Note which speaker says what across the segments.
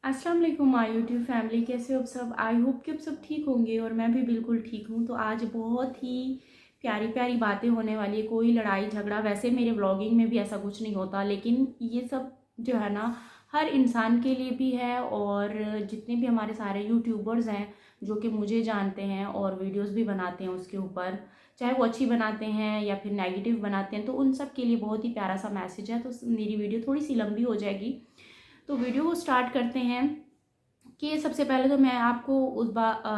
Speaker 1: अस्सलाम वालेकुम my YouTube family, कैसे हो आप सब। आई होप कि आप सब ठीक होंगे और मैं भी बिल्कुल ठीक हूँ। तो आज बहुत ही प्यारी प्यारी बातें होने वाली है। कोई लड़ाई झगड़ा, वैसे मेरे व्लॉगिंग में भी ऐसा कुछ नहीं होता, लेकिन ये सब जो है ना हर इंसान के लिए भी है। और जितने भी हमारे सारे यूट्यूबर्स हैं जो कि मुझे जानते हैं और वीडियोस भी बनाते हैं उसके ऊपर, चाहे वो अच्छी बनाते हैं या फिर नेगेटिव बनाते हैं, तो उन सब के लिए बहुत ही प्यारा सा मैसेज है। तो मेरी वीडियो थोड़ी सी लंबी हो जाएगी, तो वीडियो को स्टार्ट करते हैं। कि सबसे पहले तो मैं आपको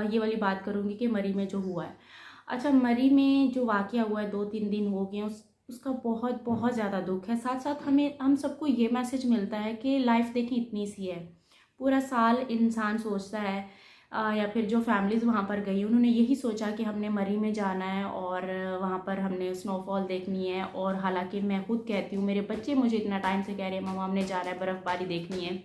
Speaker 1: ये वाली बात करूँगी कि मरी में जो हुआ है। अच्छा, मरी में जो वाक़या हुआ है, 2-3 दिन हो गए हैं, उसका बहुत बहुत ज़्यादा दुख है। साथ साथ हम सबको ये मैसेज मिलता है कि लाइफ देखें इतनी सी है। पूरा साल इंसान सोचता है, या फिर जो फैमिलीज़ वहाँ पर गई उन्होंने यही सोचा कि हमने मरी में जाना है और वहाँ पर हमने स्नोफॉल देखनी है। और हालांकि मैं खुद कहती हूँ, मेरे बच्चे मुझे इतना टाइम से कह रहे हैं मम्मा हमने जाना है, बर्फ़बारी देखनी है।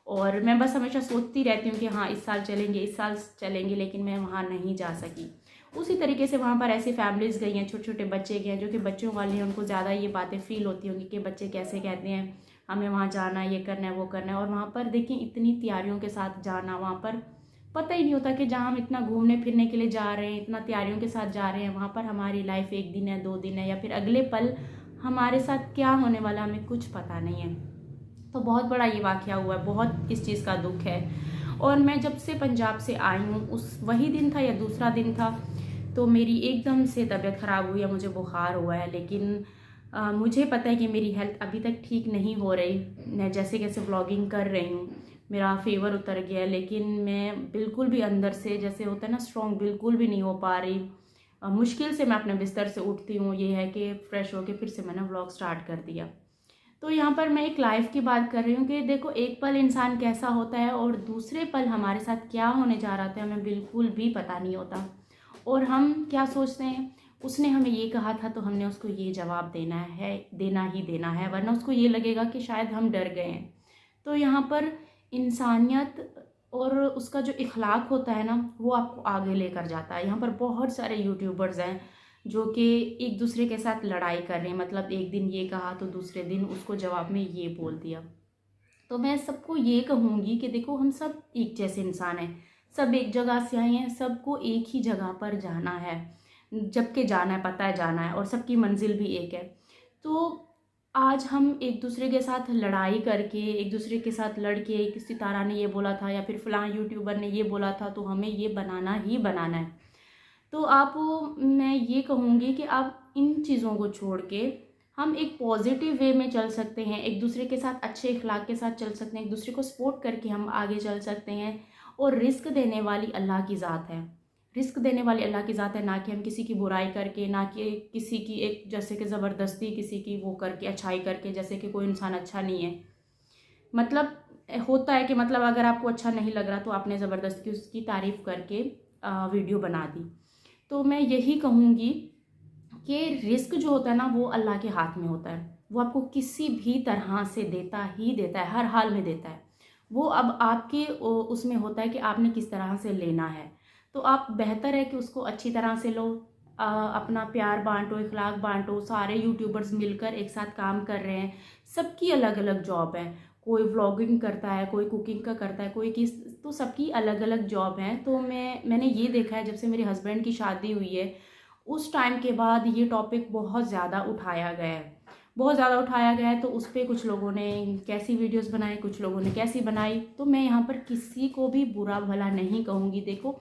Speaker 1: और मैं बस हमेशा सोचती रहती हूँ कि हाँ इस साल चलेंगे, इस साल चलेंगे, लेकिन मैं वहाँ नहीं जा सकी। उसी तरीके से वहाँ पर ऐसी फैमिलीज़ गई हैं, छोटे छोटे बच्चे गए हैं जो कि बच्चों वाली हैं, उनको ज़्यादा ये बातें फील होती होंगी कि बच्चे कैसे कहते हैं हमें वहाँ जाना है, ये करना है, वो करना है। और वहाँ पर देखिए इतनी तैयारियों के साथ जाना, वहाँ पर पता ही नहीं होता कि जहाँ हम इतना घूमने फिरने के लिए जा रहे हैं, इतना तैयारियों के साथ जा रहे हैं, वहाँ पर हमारी लाइफ 1 दिन है, 2 दिन है, या फिर अगले पल हमारे साथ क्या होने वाला हमें कुछ पता नहीं है। तो बहुत बड़ा ये वाक़या हुआ है, बहुत इस चीज़ का दुख है। और मैं जब से पंजाब से आई हूँ, उस वही दिन था या दूसरा दिन था, तो मेरी एकदम से तबीयत ख़राब हुई है, मुझे बुखार हुआ है। लेकिन मुझे पता है कि मेरी हेल्थ अभी तक ठीक नहीं हो रही। मैं जैसे कैसे व्लॉगिंग कर रही हूँ, मेरा फीवर उतर गया है, लेकिन मैं बिल्कुल भी अंदर से जैसे होता है ना स्ट्रॉन्ग, बिल्कुल भी नहीं हो पा रही। मुश्किल से मैं अपने बिस्तर से उठती हूँ। ये है कि फ़्रेश होके फिर से मैंने व्लॉग स्टार्ट कर दिया। तो यहाँ पर मैं एक लाइफ की बात कर रही हूँ कि देखो एक पल इंसान कैसा होता है और दूसरे पल हमारे साथ क्या होने जा रहा था हमें बिल्कुल भी पता नहीं होता। और हम क्या सोचते हैं, उसने हमें ये कहा था तो हमने उसको ये जवाब देना ही देना है, वरना उसको ये लगेगा कि शायद हम डर गए हैं। तो यहाँ पर इंसानियत और उसका जो इखलाक होता है ना, वो आपको आगे लेकर जाता है। यहाँ पर बहुत सारे यूट्यूबर्स हैं जो कि एक दूसरे के साथ लड़ाई कर रहे हैं, मतलब एक दिन ये कहा तो दूसरे दिन उसको जवाब में ये बोल दिया। तो मैं सबको ये कहूँगी कि देखो हम सब एक जैसे इंसान हैं, सब एक जगह से आए हैं, सबको एक ही जगह पर जाना है, जबकि जाना है, पता है जाना है, और सबकी मंजिल भी एक है। तो आज हम एक दूसरे के साथ लड़ाई करके, एक दूसरे के साथ लड़के, किसी तारा ने ये बोला था या फिर फलां यूट्यूबर ने ये बोला था तो हमें ये बनाना ही बनाना है। तो आप, मैं ये कहूँगी कि आप इन चीज़ों को छोड़ के हम एक पॉजिटिव वे में चल सकते हैं, एक दूसरे के साथ अच्छे इखलाक के साथ चल सकते हैं, एक दूसरे को सपोर्ट करके हम आगे चल सकते हैं। और रिस्क देने वाली अल्लाह की ज़ात है, रिस्क देने वाली अल्लाह की ज़ात है, ना कि हम किसी की बुराई करके, ना कि किसी की एक जैसे कि ज़बरदस्ती किसी की वो करके, अच्छाई करके, जैसे कि कोई इंसान अच्छा नहीं है। मतलब होता है कि मतलब अगर आपको अच्छा नहीं लग रहा तो आपने ज़बरदस्ती उसकी तारीफ़ करके वीडियो बना दी। तो मैं यही कहूँगी कि रिस्क जो होता है ना वो अल्लाह के हाथ में होता है। वो आपको किसी भी तरह से देता ही देता है, हर हाल में देता है। वो अब आपके उसमें होता है कि आपने किस तरह से लेना है। तो आप बेहतर है कि उसको अच्छी तरह से लो। अपना प्यार बांटो, इखलाक बांटो। सारे यूट्यूबर्स मिलकर एक साथ काम कर रहे हैं, सबकी अलग अलग जॉब है। कोई व्लॉगिंग करता है, कोई कुकिंग का करता है, कोई किस, तो सबकी अलग अलग जॉब है। तो मैंने ये देखा है जब से मेरे हस्बैंड की शादी हुई है उस टाइम के बाद ये टॉपिक बहुत ज़्यादा उठाया गया है, बहुत ज़्यादा उठाया गया है। तो उस पर कुछ लोगों ने कैसी वीडियोस बनाई, कुछ लोगों ने कैसी बनाई। तो मैं यहाँ पर किसी को भी बुरा भला नहीं कहूँगी। देखो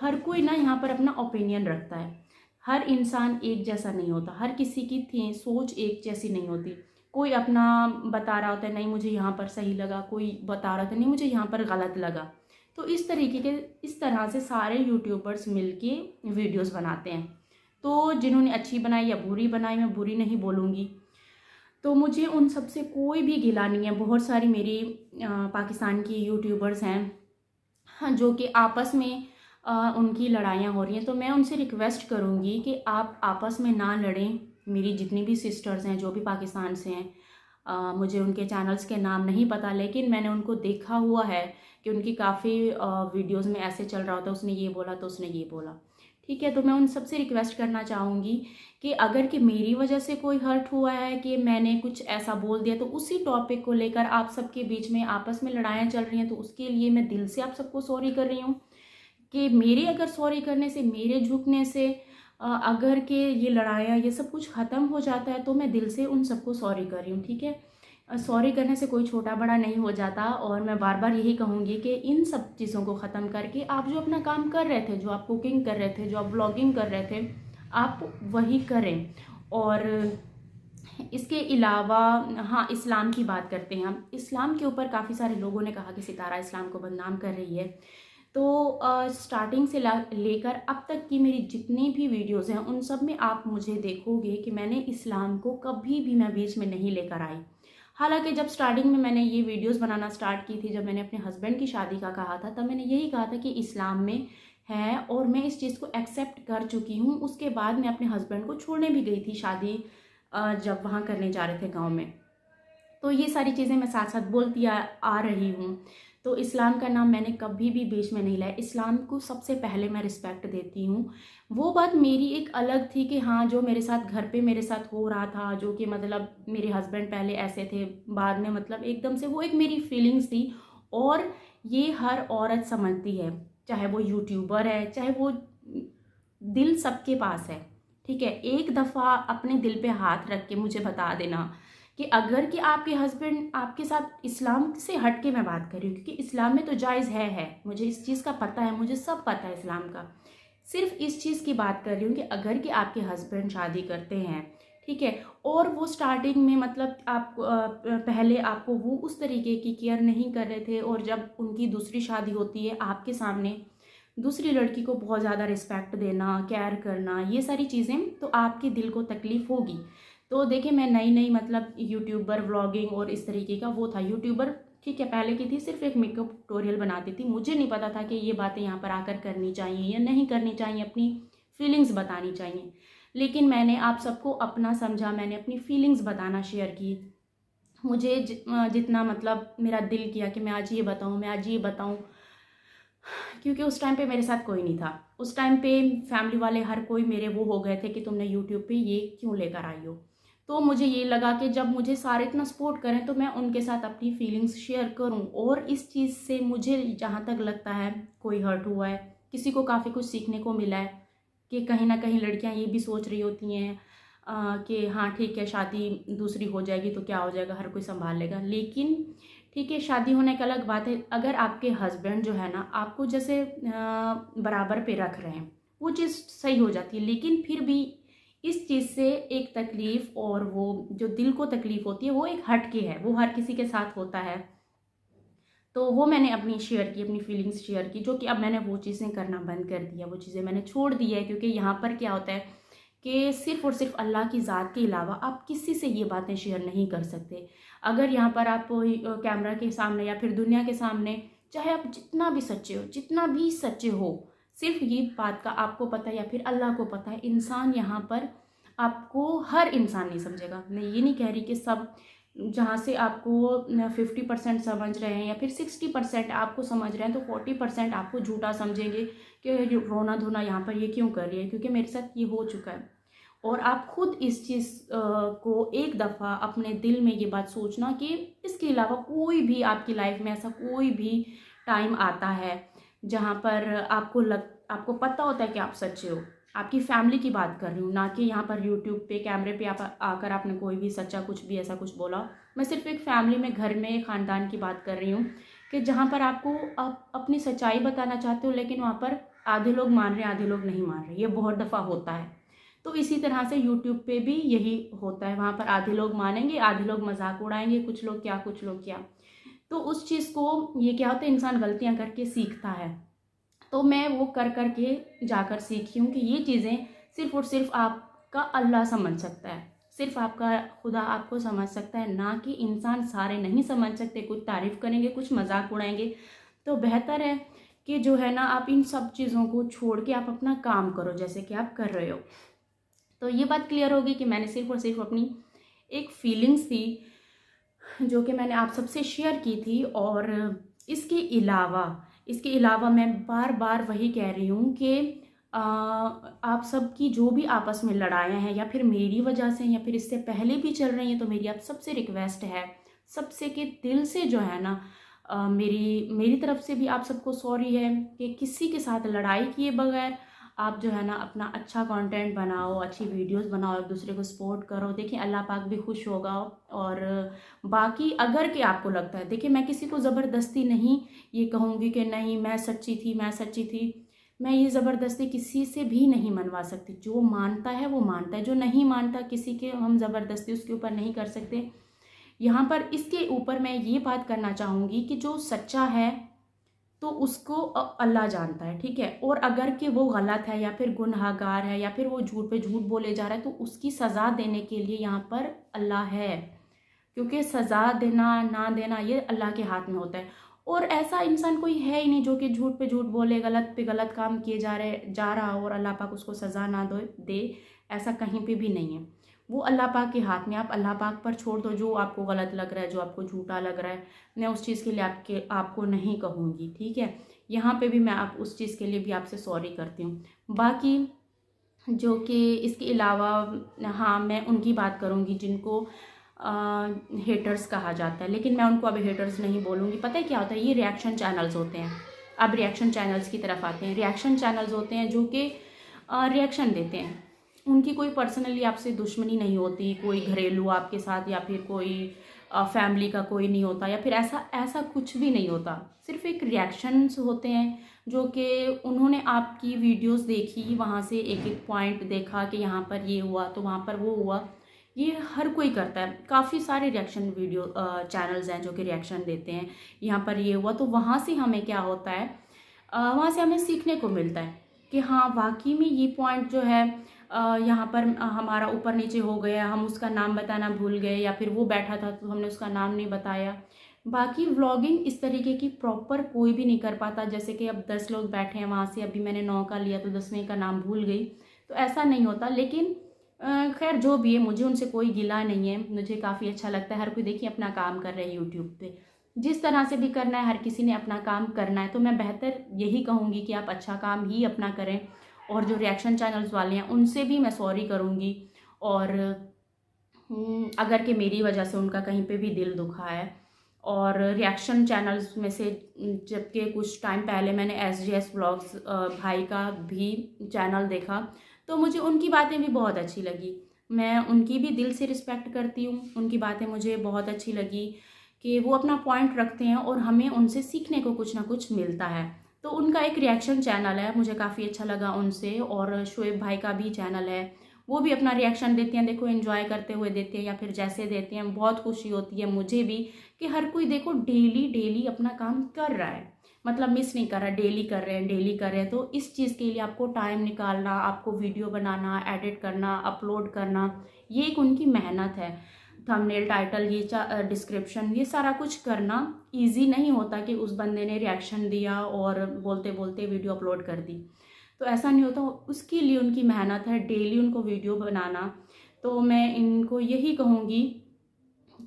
Speaker 1: हर कोई ना यहाँ पर अपना ओपिनियन रखता है, हर इंसान एक जैसा नहीं होता, हर किसी की थी सोच एक जैसी नहीं होती। कोई अपना बता रहा होता है नहीं मुझे यहाँ पर सही लगा, कोई बता रहा था नहीं मुझे यहाँ पर गलत लगा। तो इस तरह से सारे यूट्यूबर्स मिलके वीडियोस बनाते हैं। तो जिन्होंने अच्छी बनाई या बुरी बनाई, मैं बुरी नहीं बोलूँगी। तो मुझे उन सब से कोई भी गिला नहीं है। बहुत सारी मेरी पाकिस्तान की यूट्यूबर्स हैं, हाँ, जो कि आपस में उनकी लड़ाइयाँ हो रही हैं। तो मैं उनसे रिक्वेस्ट करूँगी कि आप आपस में ना लड़ें। मेरी जितनी भी सिस्टर्स हैं जो भी पाकिस्तान से हैं, मुझे उनके चैनल्स के नाम नहीं पता, लेकिन मैंने उनको देखा हुआ है कि उनकी काफ़ी वीडियोस में ऐसे चल रहा होता है, उसने ये बोला तो उसने ये बोला। ठीक है। तो मैं उन सबसे रिक्वेस्ट करना चाहूँगी कि अगर कि मेरी वजह से कोई हर्ट हुआ है कि मैंने कुछ ऐसा बोल दिया, तो उसी टॉपिक को लेकर आप सबके बीच में आपस में लड़ाइयाँ चल रही हैं, तो उसके लिए मैं दिल से आप सबको सॉरी कर रही हूँ कि मेरे अगर सॉरी करने से, मेरे झुकने से अगर कि ये लड़ाइयाँ ये सब कुछ ख़त्म हो जाता है, तो मैं दिल से उन सबको सॉरी कर रही हूँ, ठीक है। सॉरी करने से कोई छोटा बड़ा नहीं हो जाता, और मैं बार बार यही कहूँगी कि इन सब चीज़ों को ख़त्म करके आप जो अपना काम कर रहे थे, जो आप कुकिंग कर रहे थे, जो आप ब्लॉगिंग कर रहे थे, आप वही करें। और इसके अलावा हाँ, इस्लाम की बात करते हैं हम। इस्लाम के ऊपर काफ़ी सारे लोगों ने कहा कि सितारा इस्लाम को बदनाम कर रही है। तो स्टार्टिंग से लेकर अब तक की मेरी जितनी भी वीडियोज़ हैं, उन सब में आप मुझे देखोगे कि मैंने इस्लाम को कभी भी मैं बीच में नहीं लेकर आई। हालांकि जब स्टार्टिंग में मैंने ये वीडियोस बनाना स्टार्ट की थी, जब मैंने अपने हस्बैंड की शादी का कहा था, तब मैंने यही कहा था कि इस्लाम में है और मैं इस चीज़ को एक्सेप्ट कर चुकी हूँ। उसके बाद मैं अपने हस्बैंड को छोड़ने भी गई थी शादी, जब वहाँ करने जा रहे थे गाँव में। तो ये सारी चीज़ें मैं साथ साथ बोलती आ रही हूँ। तो इस्लाम का नाम मैंने कभी भी बीच में नहीं लाया। इस्लाम को सबसे पहले मैं रिस्पेक्ट देती हूँ। वो बात मेरी एक अलग थी कि हाँ, जो मेरे साथ घर पे मेरे साथ हो रहा था, जो कि मतलब मेरे हस्बैंड पहले ऐसे थे, बाद में मतलब एकदम से, वो एक मेरी फीलिंग्स थी। और ये हर औरत समझती है, चाहे वो यूट्यूबर है, चाहे वो, दिल सबके पास है, ठीक है। एक दफ़ा अपने दिल पे हाथ रख के मुझे बता देना कि अगर कि आपके हस्बैंड आपके साथ, इस्लाम से हट के मैं बात कर रही हूँ, क्योंकि इस्लाम में तो जायज़ है, मुझे इस चीज़ का पता है, मुझे सब पता है इस्लाम का। सिर्फ इस चीज़ की बात कर रही हूँ कि अगर कि आपके हस्बैंड शादी करते हैं, ठीक है, और वो स्टार्टिंग में मतलब आप पहले आपको वो उस तरीके की केयर नहीं कर रहे थे, और जब उनकी दूसरी शादी होती है आपके सामने, दूसरी लड़की को बहुत ज़्यादा रिस्पेक्ट देना, केयर करना, ये सारी चीज़ें, तो आपके दिल को तकलीफ़ होगी। तो देखिए, मैं नई नई मतलब यूट्यूबर, व्लॉगिंग और इस तरीके का वो था यूट्यूबर, ठीक है, पहले की थी, सिर्फ एक मेकअप ट्यूटोरियल बनाती थी। मुझे नहीं पता था कि ये बातें यहाँ पर आकर करनी चाहिए या नहीं करनी चाहिए, अपनी फीलिंग्स बतानी चाहिए। लेकिन मैंने आप सबको अपना समझा, मैंने अपनी फीलिंग्स बताना शेयर की। मुझे जितना मतलब मेरा दिल किया कि मैं आज ये बताऊँ, मैं आज ये बताऊँ, क्योंकि उस टाइम पे मेरे साथ कोई नहीं था। उस टाइम पे फैमिली वाले हर कोई मेरे वो हो गए थे कि तुमने यूट्यूब पे ये क्यों लेकर आई हो। तो मुझे ये लगा कि जब मुझे सारे इतना सपोर्ट करें, तो मैं उनके साथ अपनी फीलिंग्स शेयर करूं। और इस चीज़ से मुझे जहाँ तक लगता है कोई हर्ट हुआ है, किसी को काफ़ी कुछ सीखने को मिला है कि कहीं ना कहीं लड़कियां ये भी सोच रही होती हैं कि हाँ ठीक है, शादी दूसरी हो जाएगी तो क्या हो जाएगा, हर कोई संभाल लेगा। लेकिन ठीक है, शादी होने की अलग बात है, अगर आपके हस्बैंड जो है ना आपको जैसे बराबर पे रख रहे हैं, वो चीज़ सही हो जाती है। लेकिन फिर भी इस चीज़ से एक तकलीफ़, और वो जो दिल को तकलीफ़ होती है, वो एक हटके है, वो हर किसी के साथ होता है। तो वो मैंने अपनी शेयर की, अपनी फीलिंग्स शेयर की, जो कि अब मैंने वो चीज़ें करना बंद कर दिया, वो चीज़ें मैंने छोड़ दी है। क्योंकि यहाँ पर क्या होता है कि सिर्फ़ और सिर्फ अल्लाह की ज़ात के अलावा आप किसी से ये बातें शेयर नहीं कर सकते। अगर यहाँ पर आप कैमरा के सामने या फिर दुनिया के सामने, चाहे आप जितना भी सच्चे हो, जितना भी सच्चे हो, सिर्फ ये बात का आपको पता है या फिर अल्लाह को पता है। इंसान यहाँ पर आपको, हर इंसान नहीं समझेगा। मैं ये नहीं कह रही कि सब, जहाँ से आपको 50% समझ रहे हैं या फिर 60% आपको समझ रहे हैं, तो 40% आपको झूठा समझेंगे कि रोना धोना यहाँ पर ये क्यों कर रही है, क्योंकि मेरे साथ ये हो चुका है। और आप खुद इस चीज़ को एक दफ़ा अपने दिल में ये बात सोचना कि इसके अलावा कोई भी आपकी लाइफ में ऐसा कोई भी टाइम आता है जहाँ पर आपको पता होता है कि आप सच्चे हो। आपकी फैमिली की बात कर रही हूँ, ना कि यहाँ पर यूट्यूब पे कैमरे पे आप आकर आपने कोई भी सच्चा कुछ भी ऐसा कुछ बोला। मैं सिर्फ एक फैमिली में, घर में, ख़ानदान की बात कर रही हूँ कि जहाँ पर आपको आप अपनी सच्चाई बताना चाहते हो, लेकिन वहाँ पर आधे लोग मान रहे हैं, आधे लोग नहीं मान रहे। ये बहुत दफ़ा होता है। तो इसी तरह से यूट्यूब पे भी यही होता है, वहाँ पर आधे लोग मानेंगे, आधे लोग मजाक उड़ाएंगे, कुछ लोग क्या, कुछ लोग क्या। तो उस चीज़ को, ये क्या होता है, इंसान गलतियाँ करके सीखता है। तो मैं वो कर कर के जाकर सीखी हूँ कि ये चीज़ें सिर्फ और सिर्फ आपका अल्लाह समझ सकता है, सिर्फ आपका खुदा आपको समझ सकता है, ना कि इंसान सारे नहीं समझ सकते। कुछ तारीफ़ करेंगे, कुछ मजाक उड़ाएंगे। तो बेहतर है कि जो है ना, आप इन सब चीज़ों को छोड़ के आप अपना काम करो, जैसे कि आप कर रहे हो। तो ये बात क्लियर होगी कि मैंने सिर्फ और सिर्फ अपनी एक फीलिंग्स थी जो कि मैंने आप सबसे शेयर की थी। और इसके अलावा मैं बार बार वही कह रही हूँ कि आप सबकी जो भी आपस में लड़ाइयाँ हैं या फिर मेरी वजह से या फिर इससे पहले भी चल रही हैं, तो मेरी आप सबसे रिक्वेस्ट है, सबसे के दिल से जो है ना, मेरी मेरी तरफ से भी आप सबको सॉरी है कि किसी के साथ लड़ाई किए बगैर आप जो है ना अपना अच्छा कंटेंट बनाओ, अच्छी वीडियोस बनाओ, एक दूसरे को सपोर्ट करो। देखिए अल्लाह पाक भी खुश होगा। और बाकी अगर कि आपको लगता है, देखिए मैं किसी को ज़बरदस्ती नहीं ये कहूँगी कि नहीं मैं सच्ची थी, मैं सच्ची थी। मैं ये ज़बरदस्ती किसी से भी नहीं मनवा सकती। जो मानता है वो मानता है, जो नहीं मानता किसी के हम ज़बरदस्ती उसके ऊपर नहीं कर सकते। यहाँ पर इसके ऊपर मैं ये बात करना चाहूँगी कि जो सच्चा है तो उसको अल्लाह जानता है, ठीक है। और अगर कि वो गलत है या फिर गुनहगार है या फिर वो झूठ पे झूठ बोले जा रहा है, तो उसकी सज़ा देने के लिए यहाँ पर अल्लाह है। क्योंकि सज़ा देना ना देना ये अल्लाह के हाथ में होता है। और ऐसा इंसान कोई है ही नहीं जो कि झूठ पे झूठ बोले, गलत पे गलत काम किए जा रहा हो और अल्लाह पाक उसको सज़ा ना दे। ऐसा कहीं पे भी नहीं है। वो अल्लाह पाक के हाथ में, आप अल्लाह पाक पर छोड़ दो। जो आपको गलत लग रहा है, जो आपको झूठा लग रहा है, मैं उस चीज़ के लिए आपको नहीं कहूँगी, ठीक है। यहाँ पे भी मैं आप उस चीज़ के लिए भी आपसे सॉरी करती हूँ। बाकी जो कि इसके अलावा, हाँ, मैं उनकी बात करूँगी जिनको हेटर्स कहा जाता है, लेकिन मैं उनको अभी हेटर्स नहीं बोलूँगी। पता है क्या होता है, ये रिएक्शन चैनल्स होते हैं। अब रिएक्शन चैनल्स की तरफ आते हैं। रिएक्शन चैनल्स होते हैं जो कि रिएक्शन देते हैं। उनकी कोई पर्सनली आपसे दुश्मनी नहीं होती, कोई घरेलू आपके साथ या फिर कोई फैमिली का कोई नहीं होता, या फिर ऐसा कुछ भी नहीं होता। सिर्फ एक रिएक्शंस होते हैं जो कि उन्होंने आपकी वीडियोस देखी, वहाँ से एक एक पॉइंट देखा कि यहाँ पर ये हुआ तो वहाँ पर वो हुआ। ये हर कोई करता है। काफ़ी सारे रिएक्शन वीडियो चैनल्स हैं जो कि रिएक्शन देते हैं। यहाँ पर ये हुआ तो वहाँ से हमें क्या होता है, वहाँ से हमें सीखने को मिलता है कि हाँ वाकई में ये पॉइंट जो है यहाँ पर हमारा ऊपर नीचे हो गया, हम उसका नाम बताना भूल गए, या फिर वो बैठा था तो हमने उसका नाम नहीं बताया। बाकी व्लॉगिंग इस तरीके की प्रॉपर कोई भी नहीं कर पाता। जैसे कि अब 10 लोग बैठे हैं, वहाँ से अभी मैंने 9 का लिया तो 10वें का नाम भूल गई, तो ऐसा नहीं होता। लेकिन खैर जो भी है, मुझे उनसे कोई गिला नहीं है। मुझे काफ़ी अच्छा लगता है। हर कोई देखिए अपना काम कर रहे हैं यूट्यूब पे, जिस तरह से भी करना है, हर किसी ने अपना काम करना है। तो मैं बेहतर यही कहूँगी कि आप अच्छा काम ही अपना करें। और जो रिएक्शन चैनल्स वाले हैं उनसे भी मैं सॉरी करूँगी। और अगर कि मेरी वजह से उनका कहीं पे भी दिल दुखा है। और रिएक्शन चैनल्स में से जबकि कुछ टाइम पहले मैंने SGS व्लॉग्स भाई का भी चैनल देखा, तो मुझे उनकी बातें भी बहुत अच्छी लगी। मैं उनकी भी दिल से रिस्पेक्ट करती हूँ। उनकी बातें मुझे बहुत अच्छी लगी कि वो अपना पॉइंट रखते हैं और हमें उनसे सीखने को कुछ ना कुछ मिलता है। तो उनका एक रिएक्शन चैनल है, मुझे काफ़ी अच्छा लगा उनसे। और शोएब भाई का भी चैनल है, वो भी अपना रिएक्शन देते हैं। देखो एंजॉय करते हुए देते हैं या फिर जैसे देते हैं, बहुत खुशी होती है मुझे भी कि हर कोई देखो डेली डेली अपना काम कर रहा है। मतलब मिस नहीं कर रहा, डेली कर रहे हैं, डेली कर रहे हैं। तो इस चीज़ के लिए आपको टाइम निकालना, आपको वीडियो बनाना, एडिट करना, अपलोड करना, ये एक उनकी मेहनत है। थंबनेल, टाइटल, ये डिस्क्रिप्शन, ये सारा कुछ करना इजी नहीं होता कि उस बंदे ने रिएक्शन दिया और बोलते बोलते वीडियो अपलोड कर दी, तो ऐसा नहीं होता। उसके लिए उनकी मेहनत है, डेली उनको वीडियो बनाना। तो मैं इनको यही कहूँगी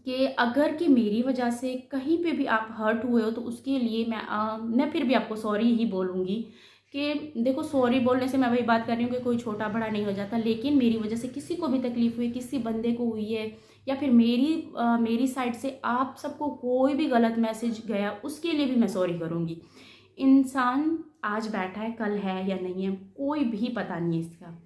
Speaker 1: कि अगर कि मेरी वजह से कहीं पे भी आप हर्ट हुए हो, तो उसके लिए मैं फिर भी आपको सॉरी ही बोलूँगी। कि देखो सॉरी बोलने से मैं वही बात कर रही हूँ कि कोई छोटा बड़ा नहीं हो जाता, लेकिन मेरी वजह से किसी को भी तकलीफ हुई, किसी बंदे को हुई है, या फिर मेरी साइड से आप सबको कोई भी गलत मैसेज गया, उसके लिए भी मैं सॉरी करूँगी। इंसान आज बैठा है, कल है या नहीं है, कोई भी पता नहीं है इसका।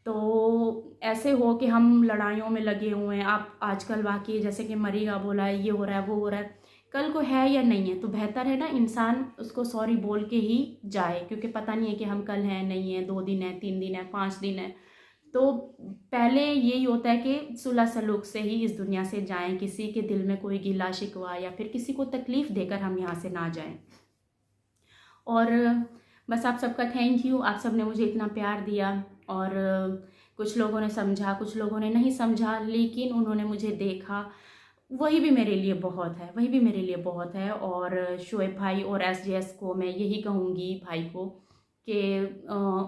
Speaker 1: तो ऐसे हो कि हम लड़ाइयों में लगे हुए हैं। आप आजकल वाकई जैसे कि मरीगा बोला है, ये हो रहा है, वो हो रहा है, कल को है या नहीं है, तो बेहतर है ना इंसान उसको सॉरी बोल के ही जाए। क्योंकि पता नहीं है कि हम कल हैं, नहीं है, 2 दिन है, 3 दिन है, 5 दिन है। तो पहले यही होता है कि सुलह सलूक से ही इस दुनिया से जाएं। किसी के दिल में कोई गिला शिकवा या फिर किसी को तकलीफ़ देकर हम यहाँ से ना जाएं। और बस आप सबका थैंक यू। आप सब ने मुझे इतना प्यार दिया। और कुछ लोगों ने समझा, कुछ लोगों ने नहीं समझा, लेकिन उन्होंने मुझे देखा, वही भी मेरे लिए बहुत है, वही भी मेरे लिए बहुत है। और शोएब भाई और SGS को मैं यही कहूँगी, भाई को, कि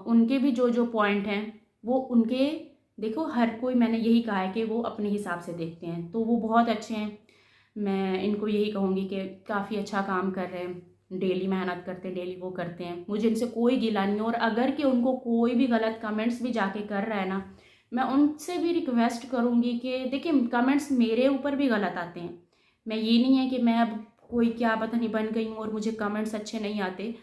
Speaker 1: उनके भी जो जो पॉइंट हैं वो उनके, देखो हर कोई, मैंने यही कहा है कि वो अपने हिसाब से देखते हैं, तो वो बहुत अच्छे हैं। मैं इनको यही कहूँगी कि काफ़ी अच्छा काम कर रहे हैं। डेली मेहनत करते हैं, डेली वो करते हैं, मुझे इनसे कोई गिला नहीं है। और अगर कि उनको कोई भी गलत कमेंट्स भी जाके कर रहा है ना, मैं उनसे भी रिक्वेस्ट करूँगी कि देखिए कमेंट्स मेरे ऊपर भी गलत आते हैं। मैं ये नहीं है कि मैं अब कोई क्या पता नहीं बन गई हूँ और मुझे कमेंट्स अच्छे नहीं आते।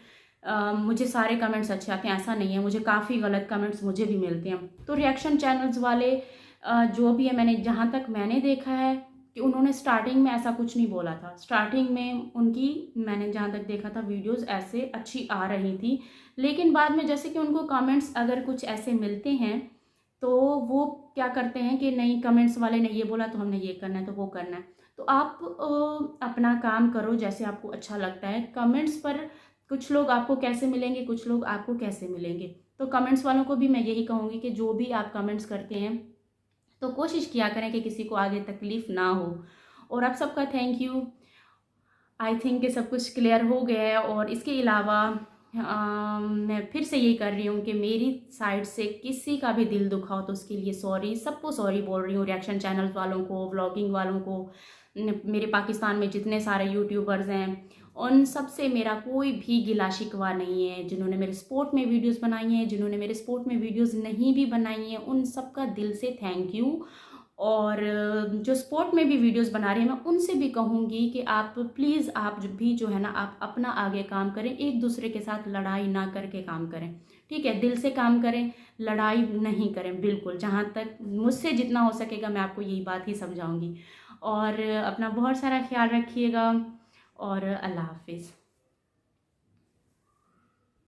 Speaker 1: मुझे सारे कमेंट्स अच्छे आते हैं ऐसा नहीं है, मुझे काफ़ी गलत कमेंट्स मुझे भी मिलते हैं। तो रिएक्शन चैनल्स वाले जो भी है, मैंने जहाँ तक मैंने देखा है कि उन्होंने स्टार्टिंग में ऐसा कुछ नहीं बोला था। स्टार्टिंग में उनकी मैंने जहाँ तक देखा था वीडियोस ऐसे अच्छी आ रही थी, लेकिन बाद में जैसे कि उनको कमेंट्स अगर कुछ ऐसे मिलते हैं तो वो क्या करते हैं कि नहीं, कमेंट्स वाले ने ये बोला तो हमने ये करना है तो वो करना है। तो आप अपना काम करो जैसे आपको अच्छा लगता है। कमेंट्स पर कुछ लोग आपको कैसे मिलेंगे, कुछ लोग आपको कैसे मिलेंगे। तो कमेंट्स वालों को भी मैं यही कहूँगी कि जो भी आप कमेंट्स करते हैं तो कोशिश किया करें कि किसी को आगे तकलीफ़ ना हो। और आप सबका थैंक यू। आई थिंक कि सब कुछ क्लियर हो गया है। और इसके अलावा मैं फिर से यही कर रही हूँ कि मेरी साइड से किसी का भी दिल दुखा हो तो उसके लिए सॉरी, सबको सॉरी बोल रही हूँ। रिएक्शन चैनल वालों को, व्लॉगिंग वालों को, मेरे पाकिस्तान में जितने सारे यूट्यूबर्स हैं उन सब से मेरा कोई भी गिला शिकवा नहीं है। जिन्होंने मेरे सपोर्ट में वीडियोस बनाई हैं, जिन्होंने मेरे सपोर्ट में वीडियोस नहीं भी बनाई हैं, उन सब का दिल से थैंक यू। और जो स्पोर्ट में भी वीडियोस बना रही हैं मैं उनसे भी कहूँगी कि आप प्लीज़ आप जो है ना, आप अपना आगे काम करें, एक दूसरे के साथ लड़ाई ना करके काम करें, ठीक है। दिल से काम करें, लड़ाई नहीं करें बिल्कुल। जहाँ तक मुझसे जितना हो सकेगा मैं आपको यही बात ही समझाऊँगी। और अपना बहुत सारा ख्याल रखिएगा और अल्लाह हाफिज़।